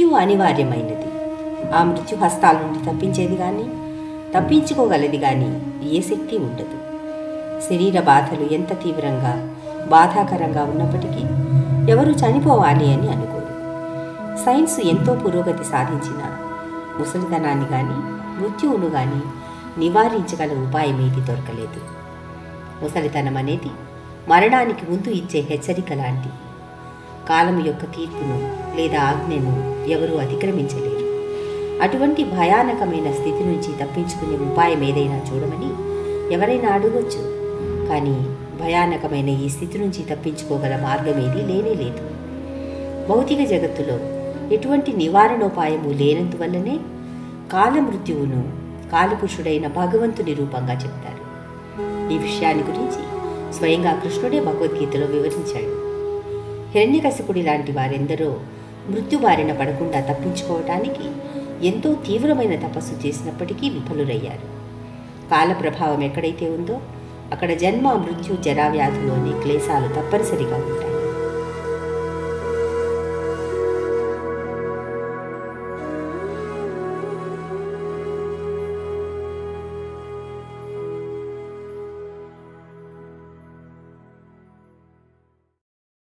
మృత్యువు అనివార్యమైనది. ఆ మృత్యు హస్తాల నుండి తప్పించేది కానీ తప్పించుకోగలది కానీ ఏ శక్తి ఉండదు. శరీర బాధలు ఎంత తీవ్రంగా బాధాకరంగా ఉన్నప్పటికీ ఎవరు చనిపోవాలి అని అనుకోరు. సైన్స్ ఎంతో పురోగతి సాధించిన ముసలితనాన్ని కానీ మృత్యువును కానీ నివారించగల ఉపాయం ఏది దొరకలేదు. ముసలితనం అనేది మరణానికి ముందు ఇచ్చే హెచ్చరిక లాంటిది. కాలం యొక్క తీర్పును లేదా ఆజ్ఞను ఎవరూ అతిక్రమించలేరు. అటువంటి భయానకమైన స్థితి నుంచి తప్పించుకునే ఉపాయం ఏదైనా చూడమని ఎవరైనా అడగొచ్చు. కానీ భయానకమైన ఈ స్థితి నుంచి తప్పించుకోగల మార్గం ఏదీ లేనే లేదు. భౌతిక జగత్తులో ఎటువంటి నివారణోపాయము లేనందువల్లనే కాలమృత్యువును కాలపురుషుడైన భగవంతుని రూపంగా చెప్తారు. ఈ విషయాన్ని గురించి స్వయంగా కృష్ణుడే భగవద్గీతలో వివరించాడు. హిరణ్యకశిపుడి లాంటి వారెందరో మృత్యు బారిన పడకుండా తప్పించుకోవటానికి ఎంతో తీవ్రమైన తపస్సు చేసినప్పటికీ విఫలురయ్యారు. కాల ప్రభావం ఎక్కడైతే ఉందో అక్కడ జన్మ మృత్యు జరావ్యాధులోని క్లేశాలు తప్పనిసరిగా ఉంటాయి.